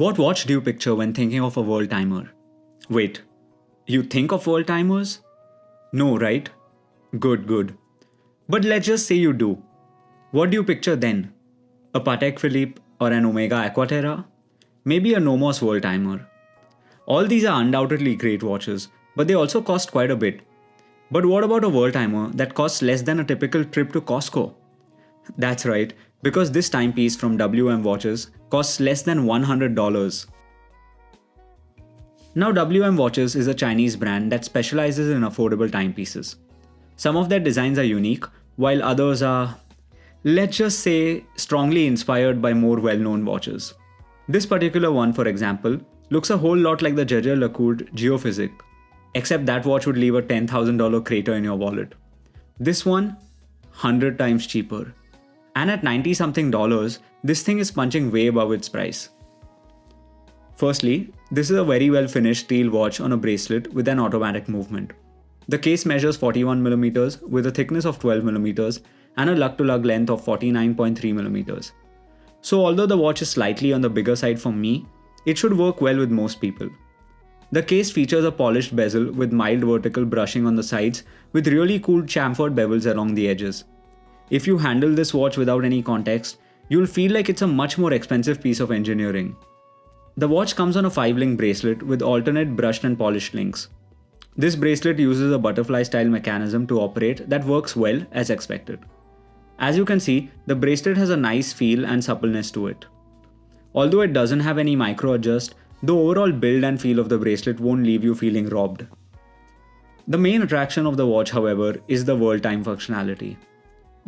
What watch do you picture when thinking of a world timer? Wait, you think of world timers? No, right? Good. But let's just say you do. What do you picture then? A Patek Philippe or an Omega Aquaterra? Maybe a Nomos world timer. All these are undoubtedly great watches, but they also cost quite a bit. But what about a world timer that costs less than a typical trip to Costco? That's right, because this timepiece from WM Watches costs less than $100. Now, WM Watches is a Chinese brand that specializes in affordable timepieces. Some of their designs are unique, while others are, let's just say, strongly inspired by more well-known watches. This particular one, for example, looks a whole lot like the Jaeger-LeCoultre Geophysic, except that watch would leave a $10,000 crater in your wallet. This one, 100 times cheaper. And at 90 something dollars, this thing is punching way above its price. Firstly, this is a very well finished steel watch on a bracelet with an automatic movement. The case measures 41mm with a thickness of 12mm and a lug-to-lug length of 49.3mm. So although the watch is slightly on the bigger side for me, it should work well with most people. The case features a polished bezel with mild vertical brushing on the sides with really cool chamfered bevels along the edges. If you handle this watch without any context, you'll feel like it's a much more expensive piece of engineering. The watch comes on a 5-link bracelet with alternate brushed and polished links. This bracelet uses a butterfly style mechanism to operate that works well as expected. As you can see, the bracelet has a nice feel and suppleness to it. Although it doesn't have any micro adjust, the overall build and feel of the bracelet won't leave you feeling robbed. The main attraction of the watch, however, is the WorldTime functionality.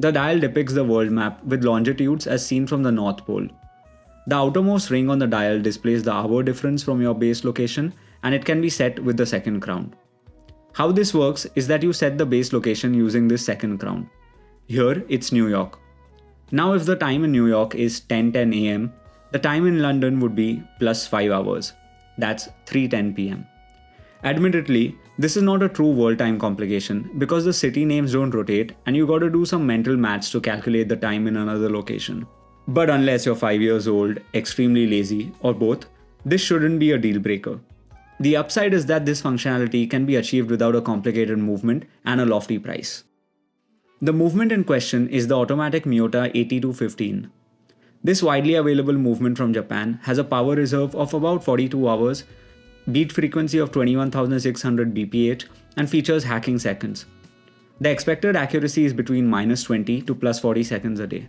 The dial depicts the world map with longitudes as seen from the North Pole. The outermost ring on the dial displays the hour difference from your base location, and it can be set with the second crown. How this works is that you set the base location using this second crown. Here it's New York. Now if the time in New York is 10:10 AM, the time in London would be plus 5 hours. That's 3:10 PM. Admittedly, this is not a true world time complication because the city names don't rotate and you gotta do some mental maths to calculate the time in another location. But unless you're 5 years old, extremely lazy, or both, this shouldn't be a deal breaker. The upside is that this functionality can be achieved without a complicated movement and a lofty price. The movement in question is the automatic Miyota 8215. This widely available movement from Japan has a power reserve of about 42 hours, beat frequency of 21,600 bph, and features hacking seconds. The expected accuracy is between -20 to +40 seconds a day.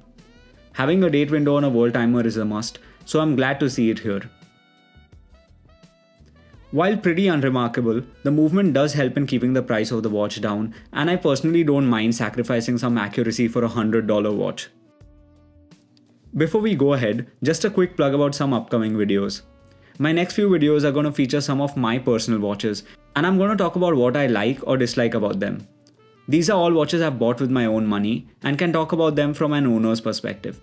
Having a date window on a world timer is a must, so I'm glad to see it here. While pretty unremarkable, the movement does help in keeping the price of the watch down, and I personally don't mind sacrificing some accuracy for a $100 watch. Before we go ahead, just a quick plug about some upcoming videos. My next few videos are going to feature some of my personal watches, and I'm going to talk about what I like or dislike about them. These are all watches I've bought with my own money and can talk about them from an owner's perspective.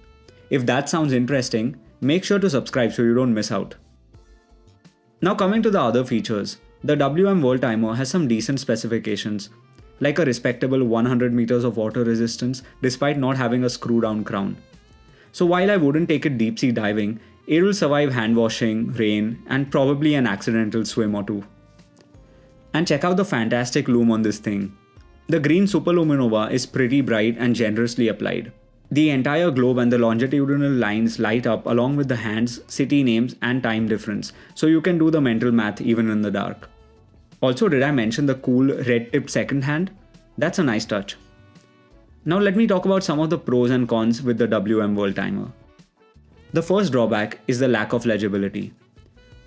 If that sounds interesting, make sure to subscribe so you don't miss out. Now coming to the other features, the WM WorldTimer has some decent specifications, like a respectable 100 meters of water resistance despite not having a screw down crown. So while I wouldn't take it deep sea diving, it will survive hand washing, rain, and probably an accidental swim or two. And check out the fantastic lume on this thing. The green superluminova is pretty bright and generously applied. The entire globe and the longitudinal lines light up along with the hands, city names, and time difference, so you can do the mental math even in the dark. Also, did I mention the cool red-tipped second hand? That's a nice touch. Now let me talk about some of the pros and cons with the WM WorldTimer. The first drawback is the lack of legibility.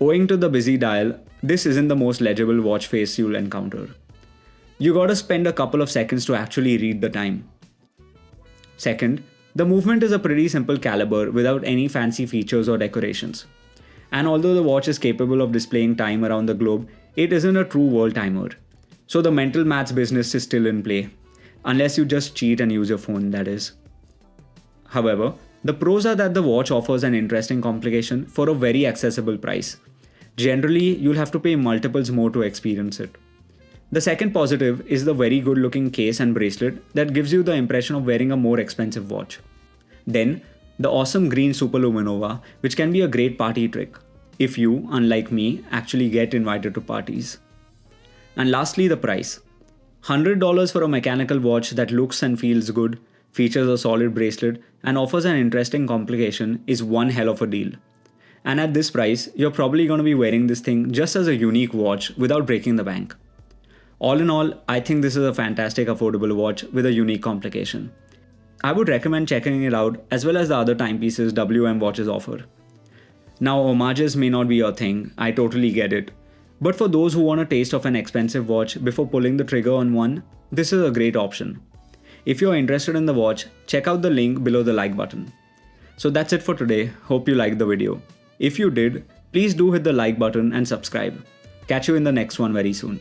Owing to the busy dial, this isn't the most legible watch face you'll encounter. You gotta spend a couple of seconds to actually read the time. Second, the movement is a pretty simple caliber without any fancy features or decorations. And although the watch is capable of displaying time around the globe, it isn't a true world timer. So the mental maths business is still in play. Unless you just cheat and use your phone, that is. However, the pros are that the watch offers an interesting complication for a very accessible price. Generally, you'll have to pay multiples more to experience it. The second positive is the very good looking case and bracelet that gives you the impression of wearing a more expensive watch. Then, the awesome green superluminova, which can be a great party trick. if you, unlike me, actually get invited to parties. And lastly, the price. $100 for a mechanical watch that looks and feels good, features a solid bracelet, and offers an interesting complication is one hell of a deal. And at this price, you're probably going to be wearing this thing just as a unique watch without breaking the bank. All in all, I think this is a fantastic affordable watch with a unique complication. I would recommend checking it out as well as the other timepieces WM watches offer. Now, homages may not be your thing, I totally get it. But for those who want a taste of an expensive watch before pulling the trigger on one, this is a great option. If you're interested in the watch, check out the link below the like button. So that's it for today, hope you liked the video. If you did, please do hit the like button and subscribe. Catch you in the next one very soon.